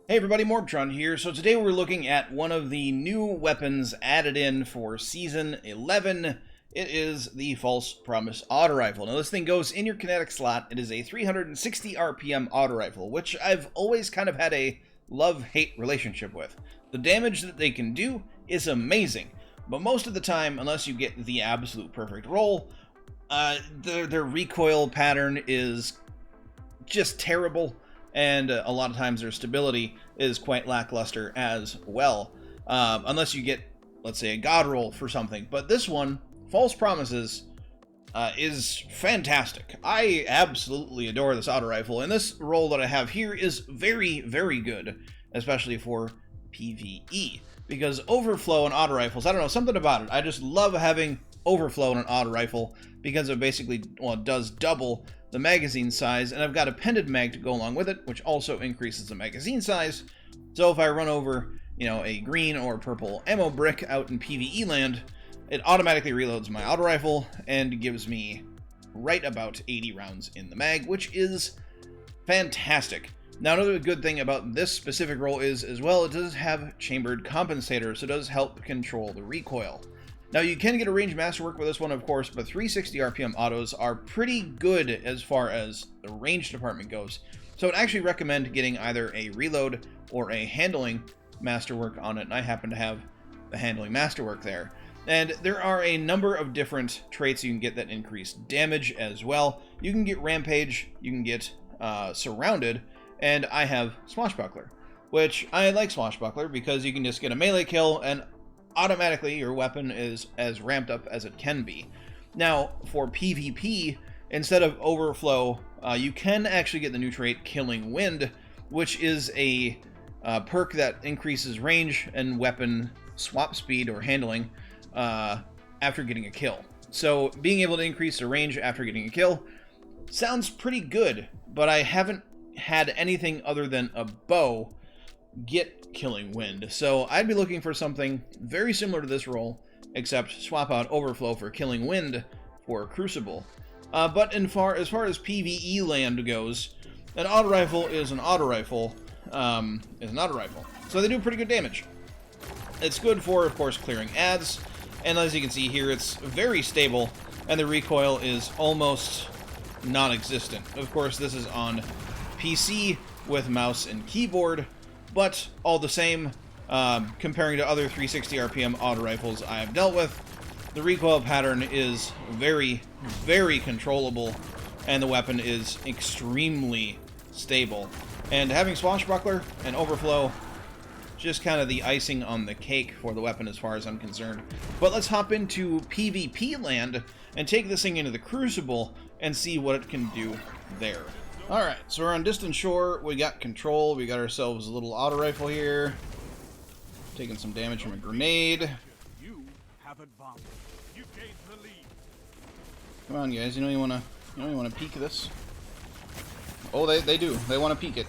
Hey everybody, MorbTron here. So today we're looking at one of the new weapons added in for Season 11. It is the False Promise Auto Rifle. Now this thing goes in your kinetic slot. It is a 360 RPM auto rifle, which I've always kind of had a love-hate relationship with. The damage that they can do is amazing, but most of the time, unless you get the absolute perfect roll, their recoil pattern is just terrible. And a lot of times their stability is quite lackluster as well. Unless you get, let's say, a god roll for something. But this one, False Promises, is fantastic. I absolutely adore this auto rifle. And this roll that I have here is very, very good. Especially for PvE. Because overflow in auto rifles, I don't know, something about it. I just love having overflow in an auto rifle. Because it basically, well, it does double the magazine size, and I've got a pendant mag to go along with it, which also increases the magazine size. So if I run over, a green or purple ammo brick out in PvE land, it automatically reloads my auto rifle and gives me right about 80 rounds in the mag, which is fantastic. Now, another good thing about this specific roll is, as well, it does have chambered compensator, so it does help control the recoil. Now, you can get a range masterwork with this one, of course, but 360 RPM autos are pretty good as far as the range department goes. So I'd actually recommend getting either a reload or a handling masterwork on it, and I happen to have the handling masterwork there. And there are a number of different traits you can get that increase damage as well. You can get Rampage, you can get Surrounded, and I have Swashbuckler, which I like Swashbuckler because you can just get a melee kill and automatically your weapon is as ramped up as it can be. Now, for PvP, instead of Overflow, you can actually get the new trait Killing Wind, which is a perk that increases range and weapon swap speed or handling after getting a kill. So being able to increase the range after getting a kill sounds pretty good, but I haven't had anything other than a bow get Killing Wind. So I'd be looking for something very similar to this roll, except swap out Overflow for Killing Wind for Crucible. But as far as PvE land goes, an auto rifle is an auto rifle. So they do pretty good damage. It's good for, of course, clearing ads, and as you can see here, it's very stable, and the recoil is almost non-existent. Of course, this is on PC with mouse and keyboard, but all the same, comparing to other 360 RPM auto rifles I have dealt with, the recoil pattern is very, very controllable, and the weapon is extremely stable. And having Swashbuckler and Overflow, just kind of the icing on the cake for the weapon as far as I'm concerned. But let's hop into PvP land and take this thing into the Crucible and see what it can do there. Alright, so we're on Distant Shore, we got control, we got ourselves a little auto rifle here. Taking some damage from a grenade. Come on guys, you wanna peek this? Oh, they do. They wanna peek it.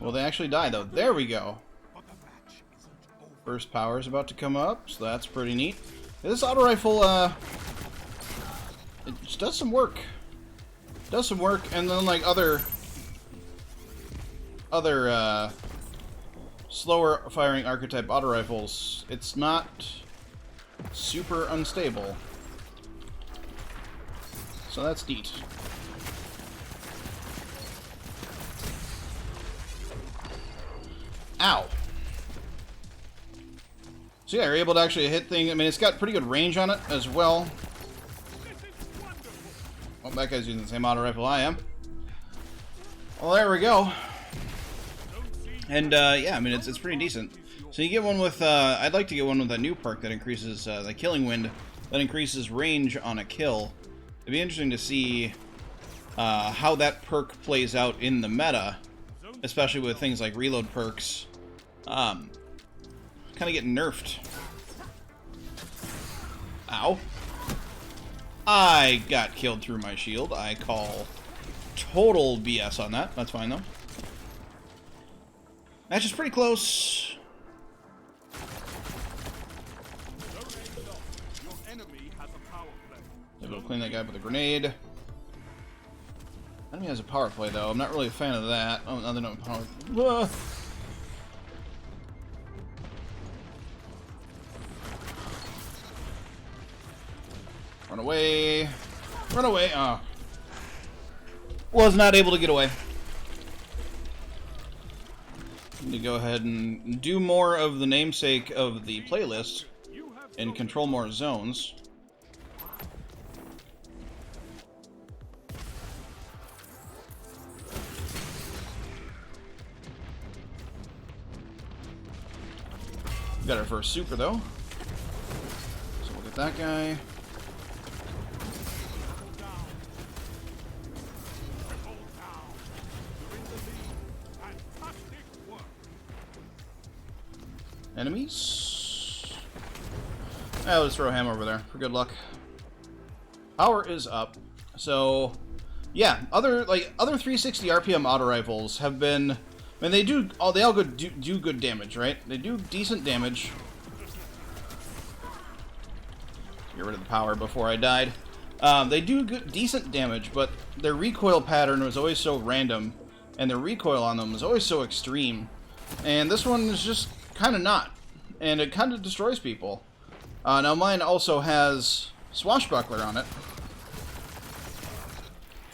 Well, they actually die, though. There we go. First power is about to come up, so that's pretty neat. This auto rifle, it just does some work. Does some work, and then like other slower firing archetype auto rifles, it's not super unstable. So that's neat. Ow. So yeah, you're able to actually hit things. I mean, it's got pretty good range on it as well. Well, that guy's using the same auto rifle I am. Well, there we go. And yeah, I mean, it's pretty decent. So you get one with, I'd like to get one with a new perk that increases the Killing Wind, that increases range on a kill. It'd be interesting to see how that perk plays out in the meta, especially with things like reload perks. Kind of getting nerfed. Ow. I got killed through my shield. I call total BS on that. That's fine, though. Match is pretty close. I'll go clean that guy up with a grenade. Enemy has a power play, though. I'm not really a fan of that. Oh, no, they don't have power. Run away. Run away. Oh. Was not able to get away. Need to go ahead and do more of the namesake of the playlist and control more zones. Got our first super, though. So we'll get that guy. Enemies? I'll just throw a hammer over there for good luck. Power is up. So, yeah, other 360 RPM auto rifles have been. I mean, they all do good damage, right? They do decent damage. Get rid of the power before I died. They do decent damage, but their recoil pattern was always so random, and the recoil on them was always so extreme. And this one is just kind of not, and it kind of destroys people. Now mine also has Swashbuckler on it,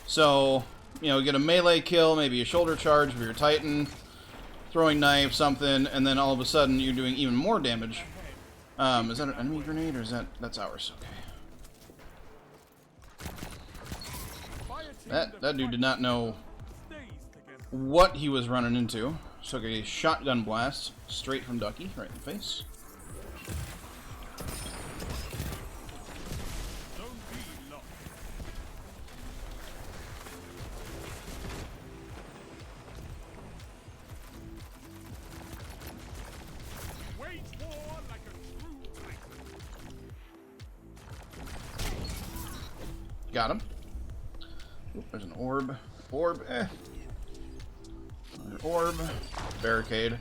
so you know, get a melee kill, maybe a shoulder charge for your Titan, throwing knife, something, and then all of a sudden you're doing even more damage. Is that an enemy grenade, or is that's ours? Okay. That dude did not know what he was running into. So a shotgun blast straight from Ducky, right in the face. Got him. Oop, there's an orb. Orb, Orb. Barricade.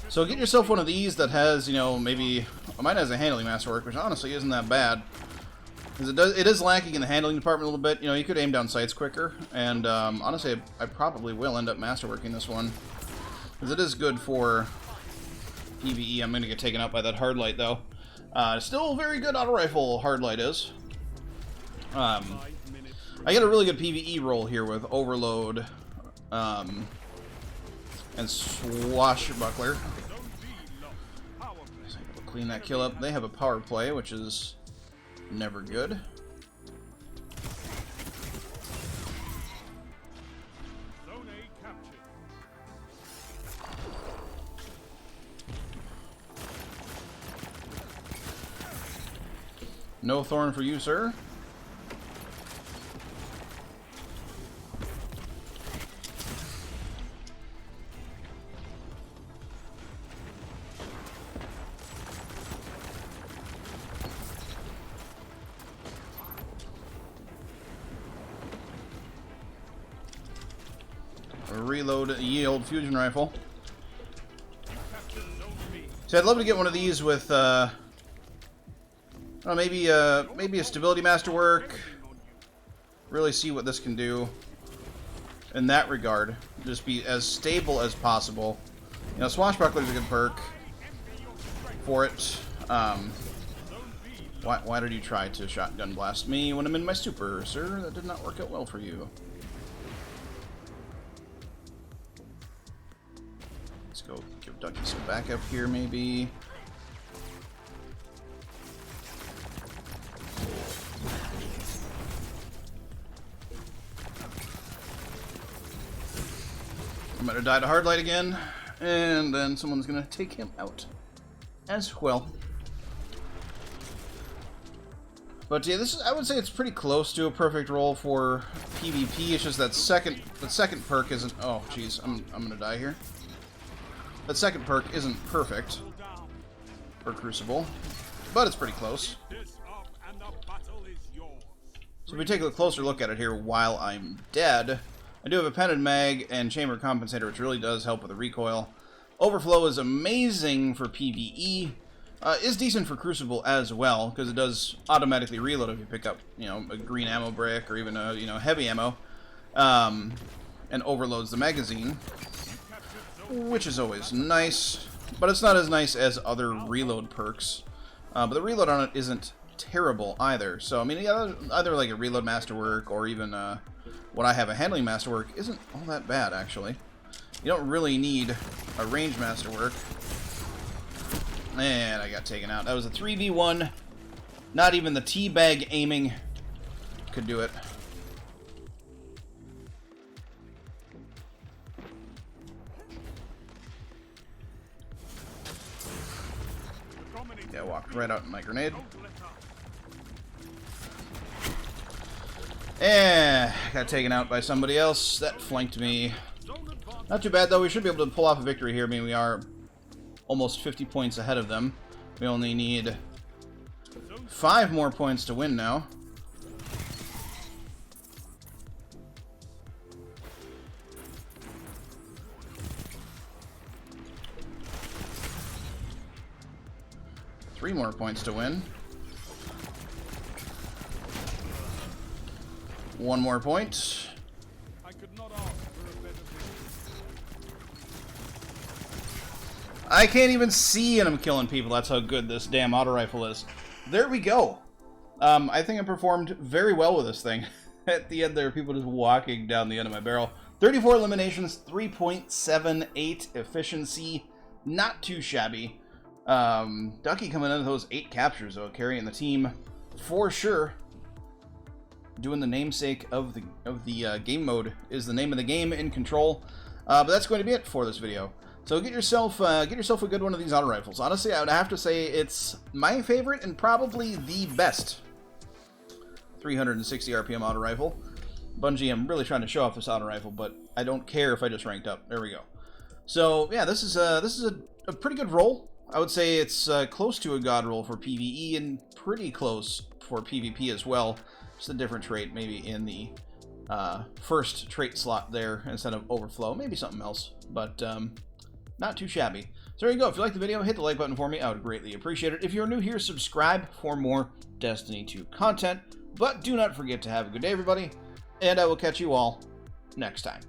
So get yourself one of these that has, you know, maybe... Mine has a handling masterwork, which honestly isn't that bad. Because it is lacking in the handling department a little bit. You know, you could aim down sights quicker. And honestly, I probably will end up masterworking this one. Because it is good for PvE. I'm going to get taken out by that hard light, though. Still very good auto rifle hard light is. I get a really good PvE roll here with Overload and Swashbuckler. So we'll clean that kill up. They have a power play, which is never good. No thorn for you, sir. Reload yield fusion rifle. So I'd love to get one of these with maybe a stability masterwork. Really see what this can do in that regard. Just be as stable as possible. You know, Swashbuckler is a good perk for it. Why did you try to shotgun blast me when I'm in my super, sir? That did not work out well for you. Let's go give Ducky some backup here, maybe. I'm gonna die to hard light again, and then someone's gonna take him out as well. But yeah, I would say it's pretty close to a perfect roll for PvP. It's just that second perk isn't. Oh, jeez, I'm gonna die here. That second perk isn't perfect for Crucible, but it's pretty close. So if we take a closer look at it here while I'm dead, I do have a pented mag and chamber compensator, which really does help with the recoil. Overflow is amazing for PvE. Is decent for Crucible as well, because it does automatically reload if you pick up, you know, a green ammo brick or even a, you know, heavy ammo, and overloads the magazine, which is always nice, but it's not as nice as other reload perks. But the reload on it isn't terrible either. So I mean, either like a reload masterwork or even what I have, a handling masterwork, isn't all that bad actually. You don't really need a range masterwork. And I got taken out. That was a 3v1. Not even the teabag aiming could do it. Yeah, walked right out in my grenade. And got taken out by somebody else. That flanked me. Not too bad, though. We should be able to pull off a victory here. I mean, we are almost 50 points ahead of them. We only need 5 more points to win now. Three more points to win. 1 more point. I could not ask for a better thing. I can't even see and I'm killing people. That's how good this damn auto rifle is. There we go. I think I performed very well with this thing. At the end there, people just walking down the end of my barrel. 34 eliminations, 3.78 efficiency. Not too shabby. Ducky coming into those 8 captures, though, carrying the team for sure. Doing the namesake of the game mode is the name of the game in Control. But that's going to be it for this video. So get yourself a good one of these auto rifles. Honestly, I would have to say it's my favorite and probably the best 360 RPM auto rifle. Bungie, I'm really trying to show off this auto rifle, but I don't care if I just ranked up. There we go. So yeah, this is a pretty good roll. I would say it's close to a god roll for PvE and pretty close for PvP as well. Just a different trait, maybe in the first trait slot there instead of overflow. Maybe something else, but not too shabby. So there you go. If you liked the video, hit the like button for me. I would greatly appreciate it. If you're new here, subscribe for more Destiny 2 content. But do not forget to have a good day, everybody, and I will catch you all next time.